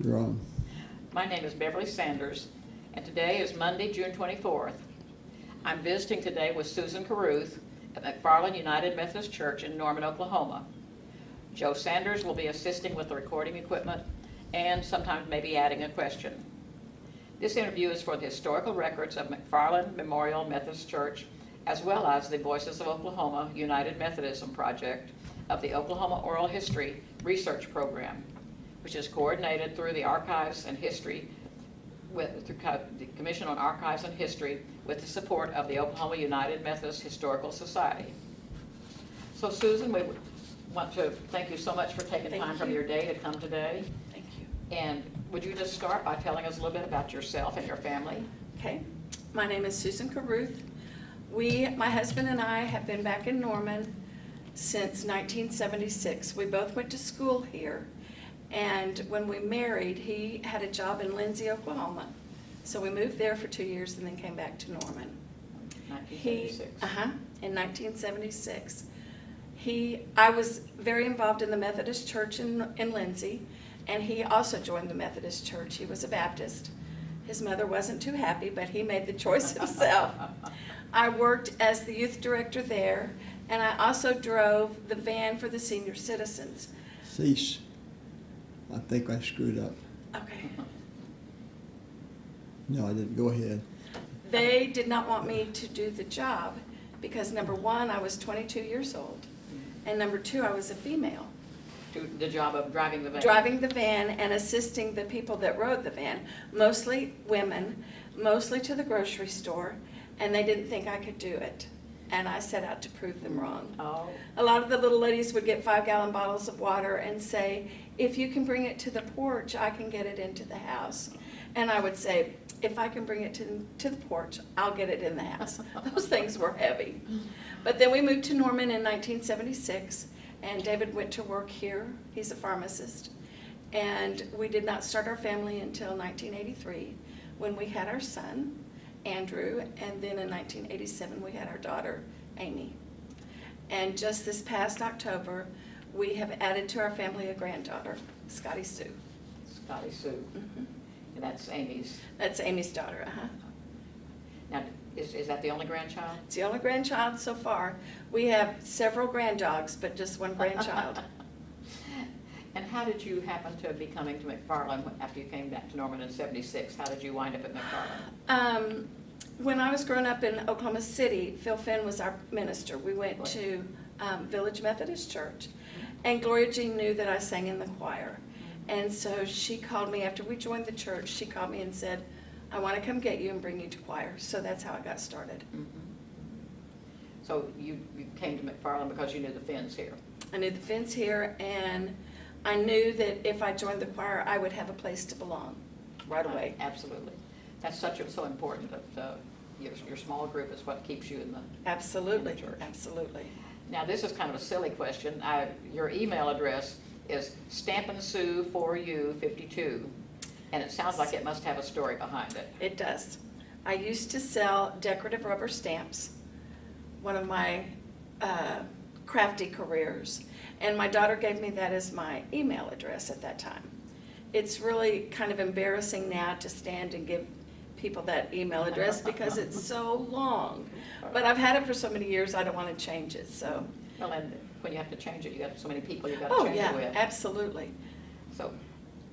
You're on. My name is Beverly Sanders, and today is Monday, June 24th. I'm visiting today with Susan Carruth at McFarland United Methodist Church in Norman, Oklahoma. Joe Sanders will be assisting with the recording equipment and sometimes maybe adding a question. This interview is for the historical records of McFarland Memorial Methodist Church, as well as the Voices of Oklahoma United Methodism project of the Oklahoma Oral History Research Program, which is coordinated through the Archives and History, through the Commission on Archives and History, with the support of the Oklahoma United Methodist Historical Society. So Susan, we want to thank you so much for taking time from your day to come today. Thank you. And would you just start by telling us a little bit about yourself and your family? Okay. My name is Susan Carruth. My husband and I have been back in Norman since 1976. We both went to school here. And when we married, he had a job in Lindsay, Oklahoma. So we moved there for 2 years and then came back to Norman. 1976. In 1976. I was very involved in the Methodist church in Lindsay, and he also joined the Methodist church. He was a Baptist. His mother wasn't too happy, but he made the choice himself. I worked as the youth director there, and I also drove the van for the senior citizens. Cease. I think I screwed up. Okay. No, I didn't. Go ahead. They did not want me to do the job because, number one, I was 22 years old, and number two, I was a female. To the job of driving the van? Driving the van and assisting the people that rode the van, mostly women, mostly to the grocery store, and they didn't think I could do it. And I set out to prove them wrong. Oh. A lot of the little ladies would get 5-gallon bottles of water and say, if you can bring it to the porch, I can get it into the house. And I would say, if I can bring it to the porch, I'll get it in the house. Those things were heavy. But then we moved to Norman in 1976, and David went to work here. He's a pharmacist. And we did not start our family until 1983, when we had our son, Andrew, and then in 1987 we had our daughter, Amy. And just this past October, we have added to our family a granddaughter, Scotty Sue. Scotty Sue. Mm-hmm. And that's Amy's. That's Amy's daughter, Now, is that the only grandchild? It's the only grandchild so far. We have several granddogs, but just one grandchild. And how did you happen to be coming to McFarland after you came back to Norman in '76? How did you wind up at McFarland? When I was growing up in Oklahoma City, Phil Finn was our minister. We went Right. to Village Methodist Church, and Gloria Jean knew that I sang in the choir. And so she called me after we joined the church. She called me and said, I want to come get you and bring you to choir. So that's how I got started. Mm-hmm. So you came to McFarland because you knew the Finns here? I knew the Finns here, and I knew that if I joined the choir, I would have a place to belong right away. Absolutely. That's so important that your small group is what keeps you in the Absolutely, in the church. absolutely. Now, this is kind of a silly question. Your email address is stampin'sue4u52, and it sounds like it must have a story behind it. It does. I used to sell decorative rubber stamps, one of my crafty careers, and my daughter gave me that as my email address at that time. It's really kind of embarrassing now to stand and give people that email address because it's so long. But I've had it for so many years, I don't want to change it, so. Well, and when you have to change it, you got so many people you got to change it with. Oh, yeah, absolutely. So,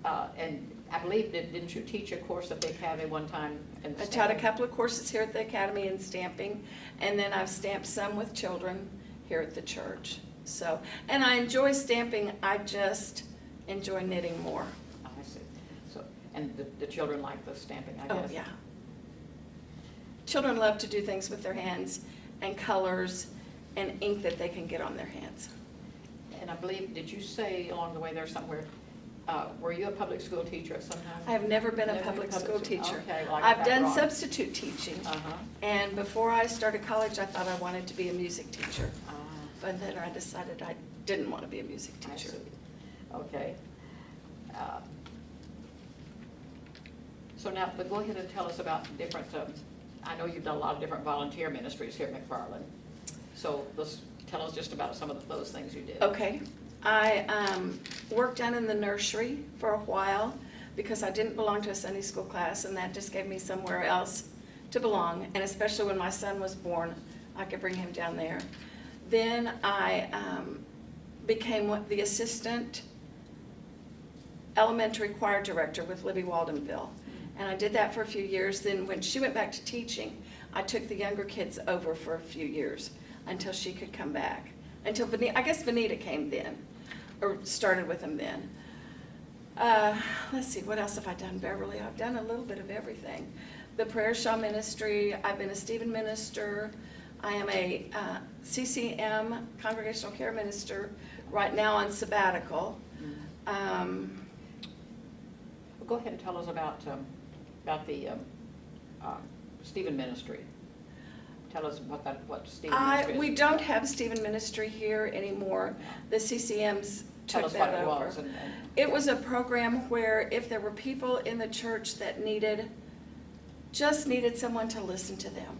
and I believe, didn't you teach a course at the academy one time? In I taught a stamping? couple of courses here at the academy in stamping, and then I've stamped some with children here at the church. So, and I enjoy stamping, I just enjoy knitting more. Oh, I see. So, and the children like the stamping, I guess? Oh, yeah. Children love to do things with their hands and colors and ink that they can get on their hands. And I believe, did you say along the way there somewhere, were you a public school teacher at some time? I have never been a Never public school teacher. Okay, well, I got I've that done wrong. substitute teaching, and before I started college, I thought I wanted to be a music teacher. But then I decided I didn't want to be a music I teacher. see. Okay. So now, but go ahead and tell us about different, I know you've done a lot of different volunteer ministries here at McFarland. So let's tell us just about some of those things you did. Okay. I worked down in the nursery for a while. because I didn't belong to a Sunday school class, and that just gave me somewhere else to belong. And especially when my son was born, I could bring him down there. Then I became the assistant elementary choir director with Libby Waldenville. And I did that for a few years. Then when she went back to teaching, I took the younger kids over for a few years until she could come back. Until I guess Vanita came then, or started with them then. Let's see, what else have I done, Beverly? I've done a little bit of everything. The Prayer Shawl Ministry, I've been a Stephen minister. I am a CCM, Congregational Care Minister, right now on sabbatical. Go ahead and tell us about the Stephen ministry. Tell us what Stephen ministry is. We don't have Stephen ministry here anymore. The CCMs took that over. Tell us what it was. It was a program where if there were people in the church that just needed someone to listen to them.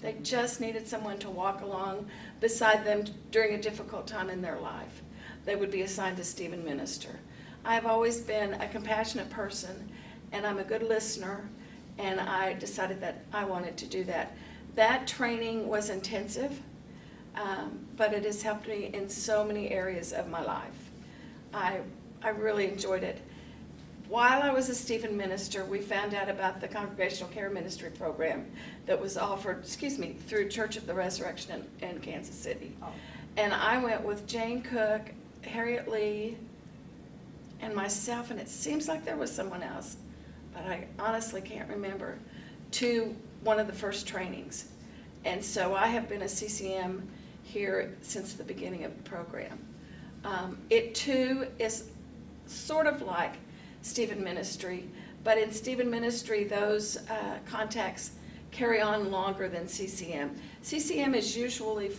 They just needed someone to walk along beside them during a difficult time in their life. They would be assigned a Stephen minister. I've always been a compassionate person, and I'm a good listener, and I decided that I wanted to do that. That training was intensive, but it has helped me in so many areas of my life. I really enjoyed it. While I was a Stephen minister, we found out about the Congregational Care Ministry program that was offered, through Church of the Resurrection in Kansas City. Oh. And I went with Jane Cook, Harriet Lee, and myself, and it seems like there was someone else, but I honestly can't remember, to one of the first trainings. And so I have been a CCM here since the beginning of the program. It too is sort of like Stephen ministry, but in Stephen ministry, those contacts carry on longer than CCM. CCM is usually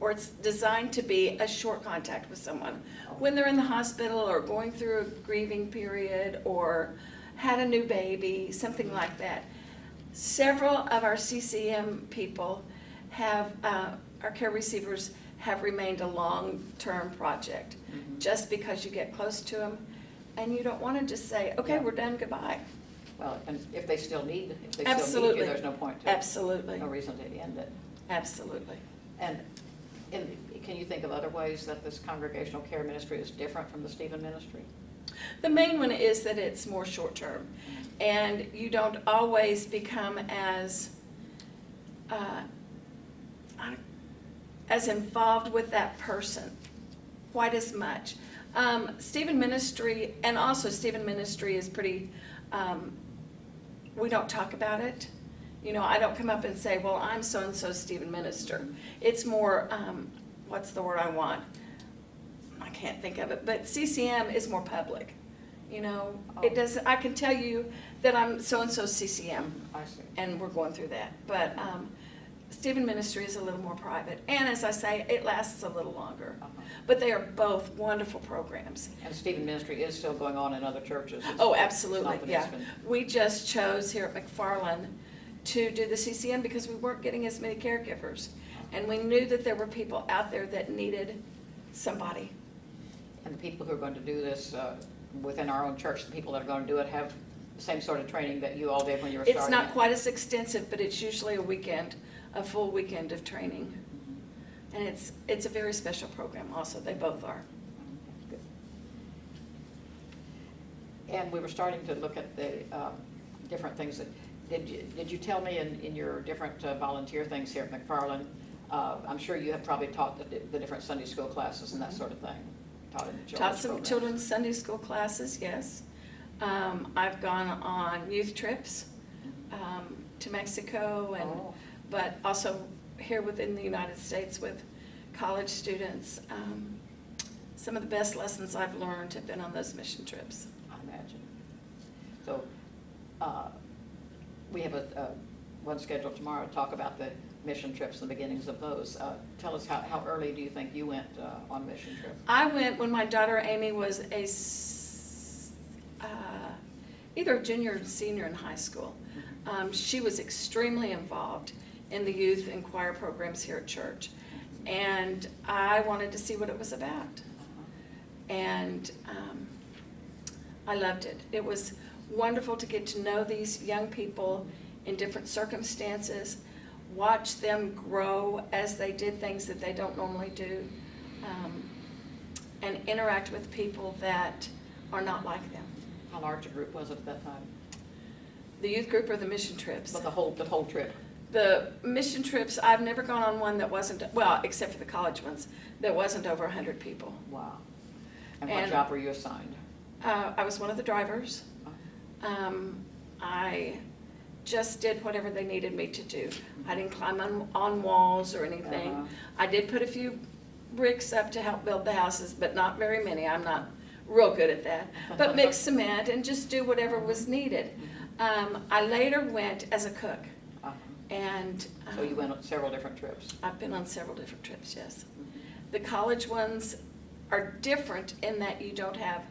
it's designed to be a short contact with someone when they're in the hospital or going through a grieving period or had a new baby, something like that. Several of our CCM people our care receivers have remained a long-term project, just because you get close to them and you don't want to just say, okay, we're done, goodbye. Well, and if they still need you, Absolutely. there's no point to Absolutely. No reason to end it. Absolutely. And can you think of other ways that this congregational care ministry is different from the Stephen ministry? The main one is that it's more short-term, and you don't always become as involved with that person quite as much. Stephen ministry, and also Stephen ministry is pretty, we don't talk about it. You know, I don't come up and say, well, I'm so-and-so Stephen minister. It's more, what's the word I want? I can't think of it, but CCM is more public. You know, it does. I can tell you that I'm so-and-so CCM, I see. and we're going through that. But Stephen ministry is a little more private, and as I say, it lasts a little longer. But they are both wonderful programs. And Stephen ministry is still going on in other churches? Oh, absolutely, it's not yeah. that it's been- We just chose here at McFarland to do the CCM because we weren't getting as many caregivers. And we knew that there were people out there that needed somebody. And the people who are going to do this within our own church, the people that are going to do it have the same sort of training that you all did when you were starting? It's not quite as extensive, but it's usually a full weekend of training. And it's a very special program also. They both are. Good. And we were starting to look at the different things that, did you tell me in your different volunteer things here at McFarland, I'm sure you have probably taught the different Sunday school classes and that sort of thing. Taught in the Taught some programs. children's Sunday school classes, yes. I've gone on youth trips to Mexico, but also here within the United States with college students. Some of the best lessons I've learned have been on those mission trips. I imagine. So we have one scheduled tomorrow to talk about the mission trips and the beginnings of those. Tell us how early do you think you went on mission trip? I went when my daughter Amy was either a junior or senior in high school. She was extremely involved in the youth and choir programs here at church. And I wanted to see what it was about. And I loved it. It was wonderful to get to know these young people in different circumstances, watch them grow as they did things that they don't normally do, and interact with people that are not like them. How large a group was it at that time? The youth group or the mission trips? But the whole trip? The mission trips, I've never gone on one that wasn't, well, except for the college ones, that wasn't over 100 people. Wow. And what And- job were you assigned? I was one of the drivers. I just did whatever they needed me to do. I didn't climb on walls or anything. Uh-huh. I did put a few bricks up to help build the houses, but not very many. I'm not real good at that. But mix cement and just do whatever was needed. I later went as a cook. Uh-huh. And So you went on several different trips? I've been on several different trips, yes. The college ones are different in that you don't have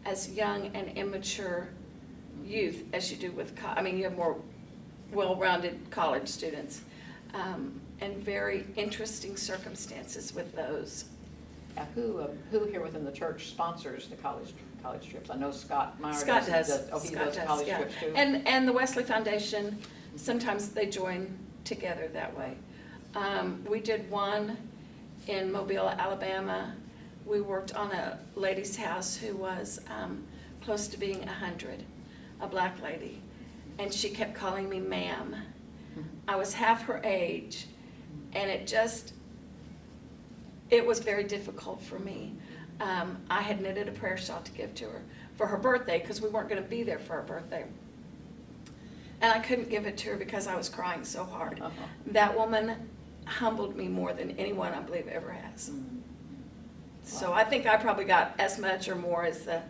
as young and immature youth as you do with, you have more well-rounded college students, and very interesting circumstances with those. Now, who here within the church sponsors the college trips? I know Scott Meyer Scott does. Oh, he Scott does does, college yeah. trips too? And the Wesley Foundation, sometimes they join together that way. We did one in Mobile, Alabama. We worked on a lady's house who was close to being 100, a black lady, and she kept calling me ma'am. I was half her age, and it was very difficult for me. I had knitted a prayer shawl to give to her for her birthday, because we weren't going to be there for her birthday. And I couldn't give it to her because I was crying so hard. Uh-huh. That woman humbled me more than anyone I believe ever has. So I think I probably got as much or more as the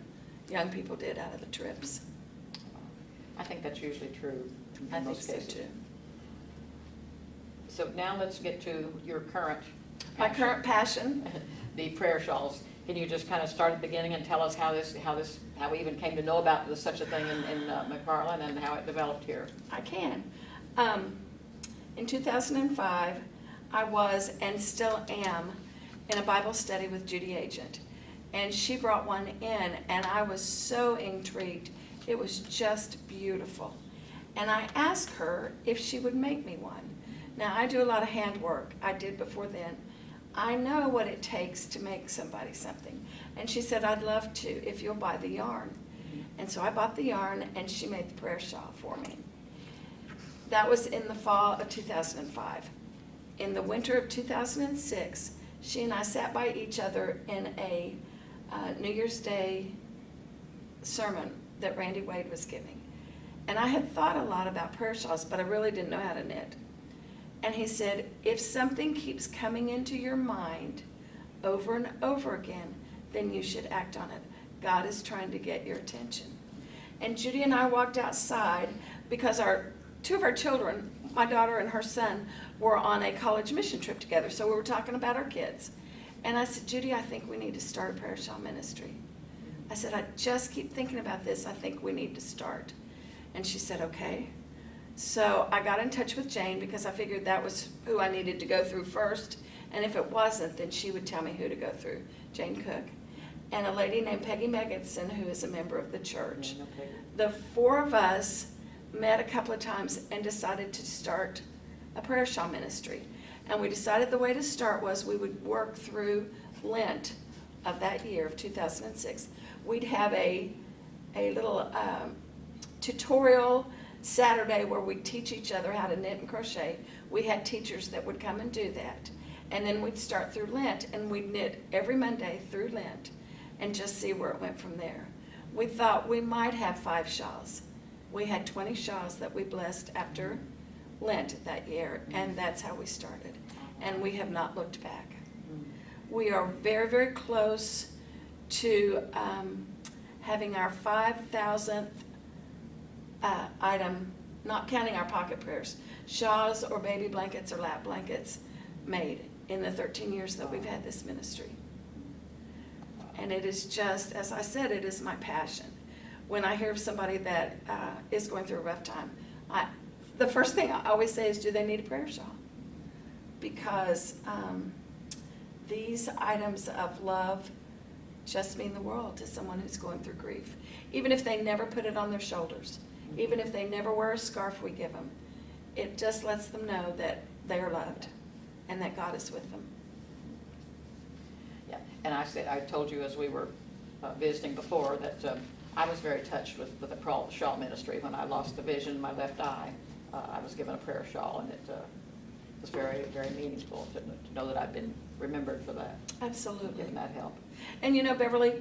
young people did out of the trips. I think that's usually true I in think most so cases. too. So now let's get to your current My passion. current passion, The prayer shawls. Can you just kind of start at the beginning and tell us how we even came to know about such a thing in McFarland and how it developed here? I can. In 2005, I was and still am in a Bible study with Judy Agent. And she brought one in, and I was so intrigued. It was just beautiful. And I asked her if she would make me one. Now, I do a lot of handwork. I did before then. I know what it takes to make somebody something. And she said, I'd love to if you'll buy the yarn. And so I bought the yarn, and she made the prayer shawl for me. That was in the fall of 2005. In the winter of 2006, she and I sat by each other in a New Year's Day sermon that Randy Wade was giving. And I had thought a lot about prayer shawls, but I really didn't know how to knit. And he said, if something keeps coming into your mind over and over again, then you should act on it. God is trying to get your attention. And Judy and I walked outside because two of our children, my daughter and her son, were on a college mission trip together. So we were talking about our kids. And I said, Judy, I think we need to start a prayer shawl ministry. I said, I just keep thinking about this. I think we need to start. And she said, okay. So I got in touch with Jane because I figured that was who I needed to go through first. And if it wasn't, then she would tell me who to go through, Jane Cook. And a lady named Peggy Megginson, who is a member of the church. Okay. The four of us met a couple of times and decided to start a prayer shawl ministry. And we decided the way to start was we would work through Lent of that year of 2006. We'd have a little tutorial Saturday where we'd teach each other how to knit and crochet. We had teachers that would come and do that. And then we'd start through Lent, and we'd knit every Monday through Lent and just see where it went from there. We thought we might have 5 shawls. We had 20 shawls that we blessed after Lent that year, and that's how we started. And we have not looked back. We are very, very close to having our 5,000th item, not counting our pocket prayers, shawls or baby blankets or lap blankets made in the 13 years that we've had this ministry. And it is just, as I said, it is my passion. When I hear of somebody that is going through a rough time, the first thing I always say is, do they need a prayer shawl? Because these items of love just mean the world to someone who's going through grief. Even if they never put it on their shoulders, even if they never wear a scarf we give them, it just lets them know that they are loved and that God is with them. Yeah, and I told you as we were visiting before that I was very touched with the shawl ministry. When I lost the vision in my left eye, I was given a prayer shawl, and it was very, very meaningful to know that I've been remembered for that. Absolutely. Getting that help. And you know, Beverly,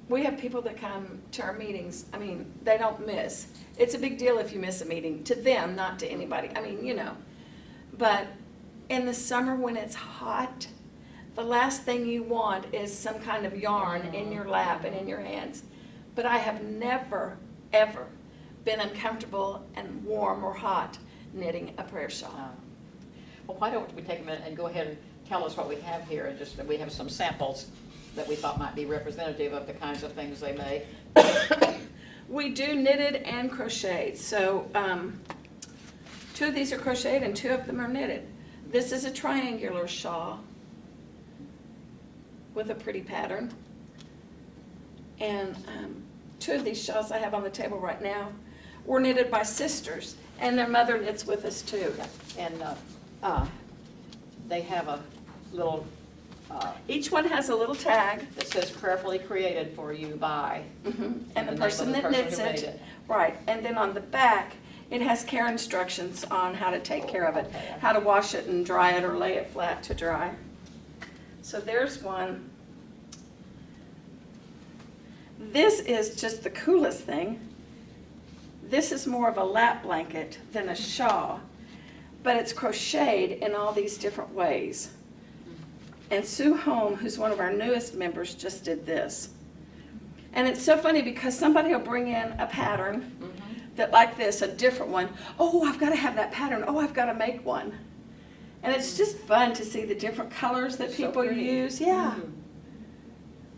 we have people that come to our meetings. I mean, they don't miss. It's a big deal if you miss a meeting, to them, not to anybody. I mean, you know. But in the summer when it's hot, the last thing you want is some kind of yarn in your lap and in your hands. But I have never, ever been uncomfortable and warm or hot knitting a prayer shawl. Well, why don't we take a minute and go ahead and tell us what we have here, and just that we have some samples that we thought might be representative of the kinds of things they make. We do knitted and crocheted. So 2 of these are crocheted and 2 of them are knitted. This is a triangular shawl with a pretty pattern. And 2 of these shawls I have on the table right now were knitted by sisters, and their mother knits with us too. And they have a little Each one has a little tag. that says prayerfully created for you by. And the name person of the that person knits who made it. Right, and then on the back, it has care instructions on how to take care of it, Okay. how to wash it and dry it or lay it flat to dry. So there's one. This is just the coolest thing. This is more of a lap blanket than a shawl, but it's crocheted in all these different ways. And Sue Home, who's one of our newest members, just did this. And it's so funny because somebody will bring in a pattern that like this, a different one. Oh, I've got to have that pattern. Oh, I've got to make one. And it's just fun to see the different colors that So people pretty. use. Yeah.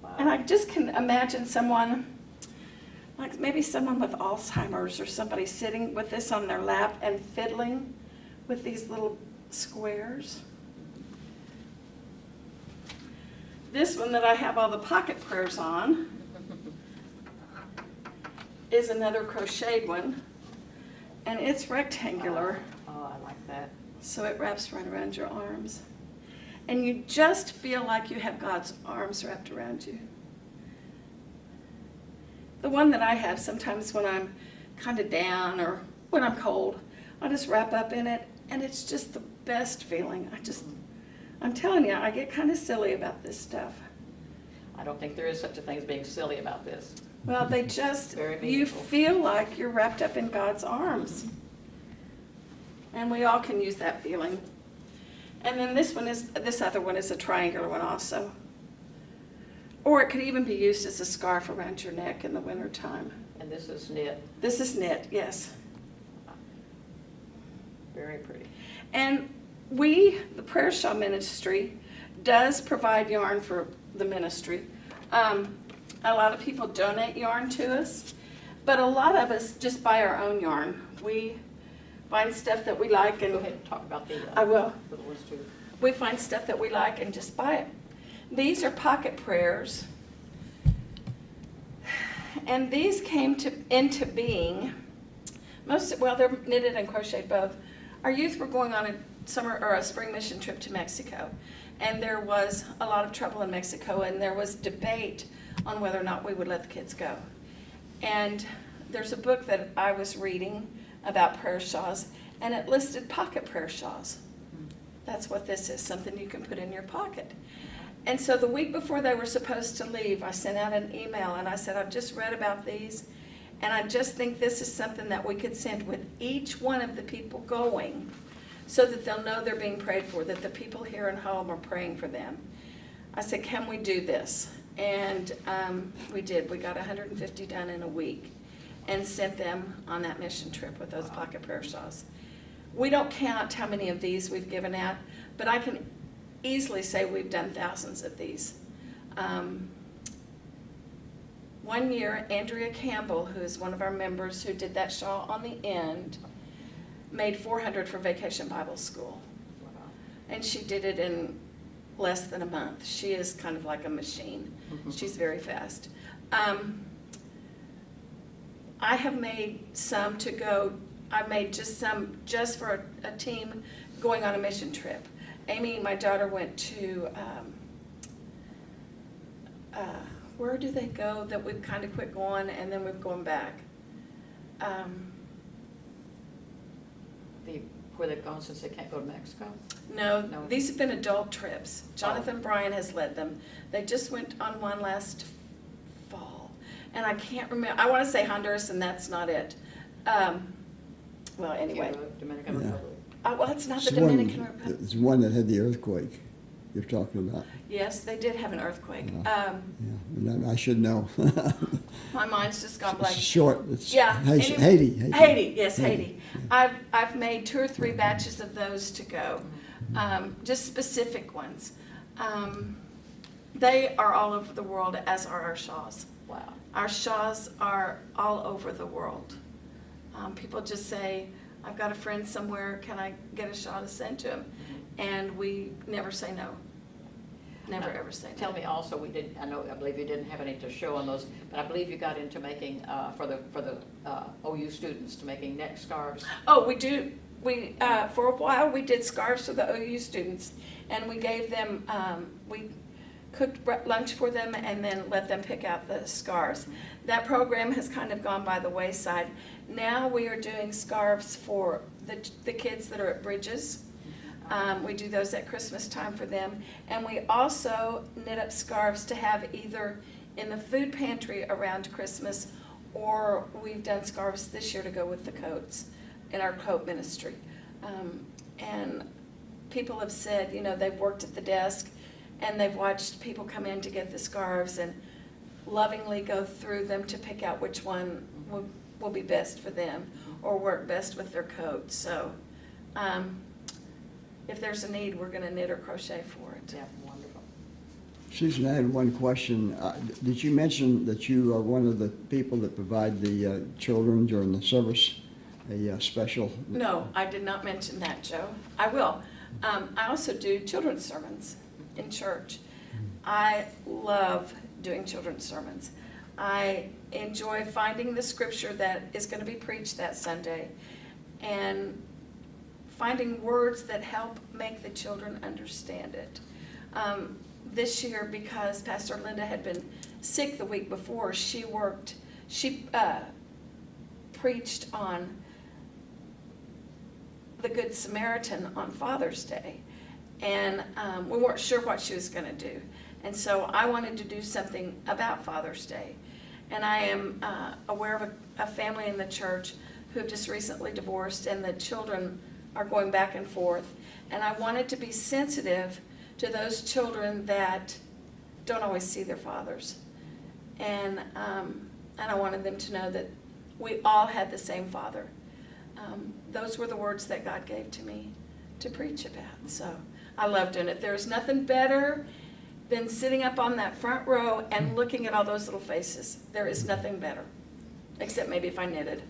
Wow. And I just can imagine someone, like maybe someone with Alzheimer's or somebody sitting with this on their lap and fiddling with these little squares. This one that I have all the pocket prayers on is another crocheted one, and it's rectangular, Oh, I like that. so it wraps right around your arms. And you just feel like you have God's arms wrapped around you. The one that I have sometimes when I'm kind of down or when I'm cold, I just wrap up in it, and it's just the best feeling. I'm telling you, I get kind of silly about this stuff. I don't think there is such a thing as being silly about this. Well, they just, Very you meaningful. feel like you're wrapped up in God's arms. And we all can use that feeling. And then this other one is a triangular one also. Or it could even be used as a scarf around your neck in the wintertime. And this is knit. This is knit, yes. Very pretty. And the Prayer Shawl Ministry, does provide yarn for the ministry. A lot of people donate yarn to us, but a lot of us just buy our own yarn. We find stuff that we like and Go ahead and talk about the I will. little ones too. We find stuff that we like and just buy it. These are pocket prayers. And these came into being, they're knitted and crocheted both. Our youth were going on a summer or a spring mission trip to Mexico. And there was a lot of trouble in Mexico, and there was debate on whether or not we would let the kids go. And there's a book that I was reading about prayer shawls, and it listed pocket prayer shawls. That's what this is, something you can put in your pocket. And so the week before they were supposed to leave, I sent out an email and I said, I've just read about these, and I just think this is something that we could send with each one of the people going so that they'll know they're being prayed for, that the people here in home are praying for them. I said, can we do this? And we did. We got 150 done in a week and sent them on that mission trip with those pocket prayer shawls. We don't count how many of these we've given out, but I can easily say we've done thousands of these. One year, Andrea Campbell, who is one of our members who did that shawl on the end, made 400 for Vacation Bible School. Wow. And she did it in less than a month. She is kind of like a machine. She's very fast. I have made some to go, I made just some just for a team going on a mission trip. Amy, my daughter, went to, where do they go that we've kind of quit going and then we've gone back? Where they've gone since they can't go to Mexico? No, No. these have been adult trips. Jonathan Bryan has led them. They just went on one last fall. And I can't remember, I want to say Honduras, and that's not it. Well, anyway. Cuba, Dominican Yeah. Republic. Well, it's not the It's one- Dominican Republic. It's one that had the earthquake you're talking about. Yes, they did have an earthquake. Yeah, and I should know. My mind's just gone It's blank. short, it's Yeah. Haiti. Haiti, yes, Haiti. Haiti. I've made 2 or 3 batches of those to go, just specific ones. They are all over the world, as are our shawls. Wow. Our shawls are all over the world. People just say, I've got a friend somewhere, can I get a shawl to send to him? And we never say no. Never Now, ever say no. Tell me also, I believe you didn't have any to show on those, but I believe you got into making, for the OU students, to making neck scarves. Oh, we do. For a while, we did scarves for the OU students, and we gave them, we cooked lunch for them and then let them pick out the scarves. That program has kind of gone by the wayside. Now we are doing scarves for the kids that are at Bridges. We do those at Christmas time for them. And we also knit up scarves to have either in the food pantry around Christmas, or we've done scarves this year to go with the coats in our coat ministry. And people have said, they've worked at the desk and they've watched people come in to get the scarves and lovingly go through them to pick out which one will be best for them or work best with their coat. So if there's a need, we're going to knit or crochet for it. Yeah, wonderful. Susan, I had one question. Did you mention that you are one of the people that provide the children during the service a special? No, I did not mention that, Joe. I will. I also do children's sermons in church. I love doing children's sermons. I enjoy finding the scripture that is going to be preached that Sunday and finding words that help make the children understand it. This year, because Pastor Linda had been sick the week before, she preached on the Good Samaritan on Father's Day. And we weren't sure what she was going to do. And so I wanted to do something about Father's Day. And I am aware of a family in the church who have just recently divorced, and the children are going back and forth. And I wanted to be sensitive to those children that don't always see their fathers. And I wanted them to know that we all had the same father. Those were the words that God gave to me to preach about. So I love doing it. There's nothing better than sitting up on that front row and looking at all those little faces. There is nothing better, except maybe if I knitted.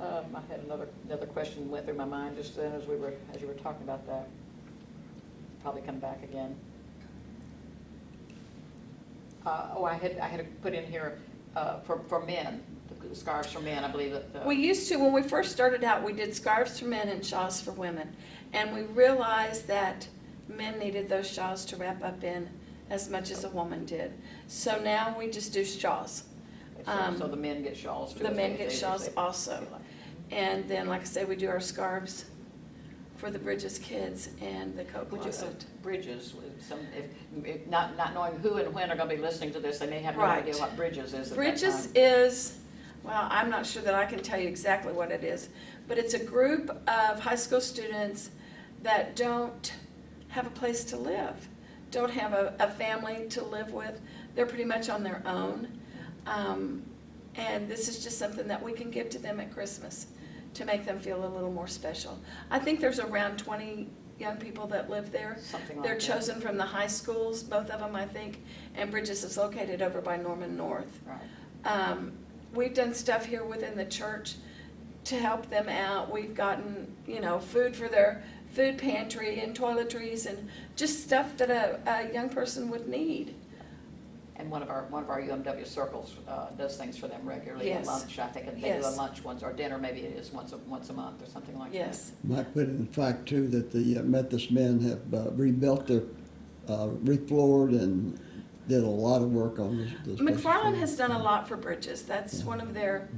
I had another question went through my mind just then as you were talking about that. Probably come back again. I had to put in here for men, the scarves for men. I believe that. We used to, when we first started out, we did scarves for men and shawls for women. And we realized that men needed those shawls to wrap up in as much as a woman did. So now we just do shawls. So the men get shawls too. The men if get they shawls feel also. like. And then, like I said, we do our scarves for the Bridges kids and the coat Would you, closet. Bridges, if not knowing who and when are going to be listening to this, they may have no Right. idea what Bridges is at that Bridges time. is, well, I'm not sure that I can tell you exactly what it is, but it's a group of high school students that don't have a place to live, don't have a family to live with. They're pretty much on their own. And this is just something that we can give to them at Christmas to make them feel a little more special. I think there's around 20 young people that live there. Something like They're that. chosen from the high schools, both of them, I think, and Bridges is located over by Norman North. Right. We've done stuff here within the church to help them out. We've gotten, food for their food pantry and toiletries and just stuff that a young person would need. And one of our UMW circles does things for them regularly. Yes. Lunch, I think, and they do a Yes. lunch once, or dinner, maybe it is once a month or something like that. Yes. Might put in the fact too that the Methodist men have rebuilt their, refloored and did a lot of work on this. McFarland has done a lot for bridges. That's one of their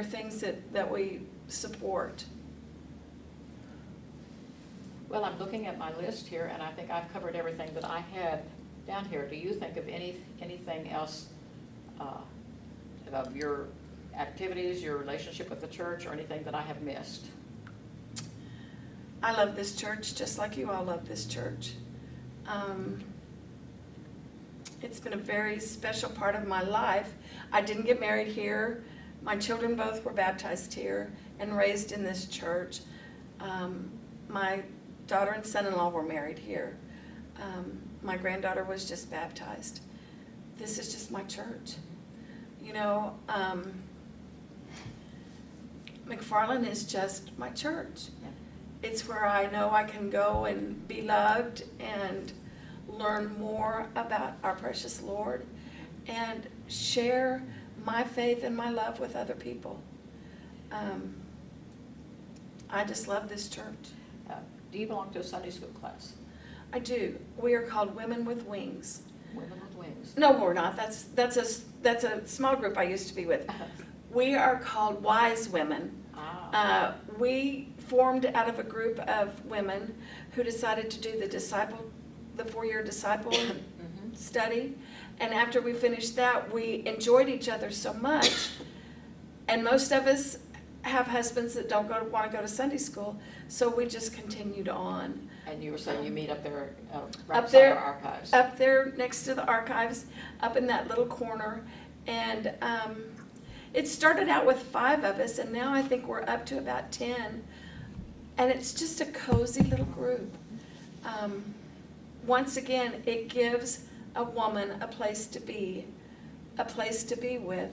things that we support. Well, I'm looking at my list here, and I think I've covered everything that I had down here. Do you think of anything else of your activities, your relationship with the church, or anything that I have missed? I love this church just like you all love this church. It's been a very special part of my life. I didn't get married here. My children both were baptized here and raised in this church. My daughter and son-in-law were married here. My granddaughter was just baptized. This is just my church. You know, McFarland is just my church. Yeah. It's where I know I can go and be loved and learn more about our precious Lord and share my faith and my love with other people. I just love this church. Do you belong to a Sunday school class? I do. We are called Women with Wings. Women with Wings. No, we're not. That's a small group I used to be with. We are called Wise Women. Ah. We formed out of a group of women who decided to do the 4-year disciple study. And after we finished that, we enjoyed each other so much. And most of us have husbands that don't want to go to Sunday school, so we just continued on. And you were saying you meet up there, right Up beside there, our archives. Up there next to the archives, up in that little corner. And it started out with 5 of us, and now I think we're up to about 10. And it's just a cozy little group. Once again, it gives a woman a place to be with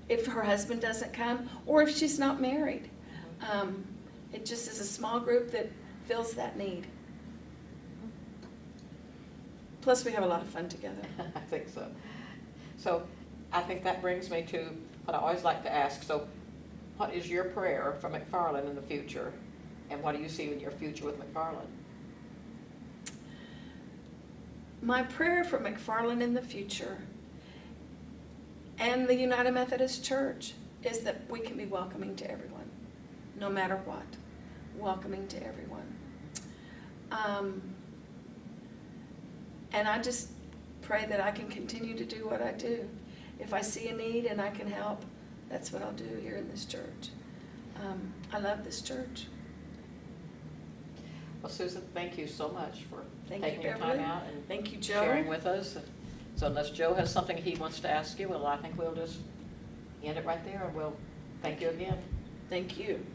if her husband doesn't come or if she's not married. It just is a small group that fills that need. Plus, we have a lot of fun together. I think so. So I think that brings me to what I always like to ask. So what is your prayer for McFarland in the future? And what do you see in your future with McFarland? My prayer for McFarland in the future and the United Methodist Church is that we can be welcoming to everyone, no matter what. Welcoming to everyone. And I just pray that I can continue to do what I do. If I see a need and I can help, that's what I'll do here in this church. I love this church. Well, Susan, thank you so much for Thank you, taking your Beverly. time out and Thank you, Joe. sharing with us. So unless Joe has something he wants to ask you, well, I think we'll just end it right there, and we'll thank you again. Thank you.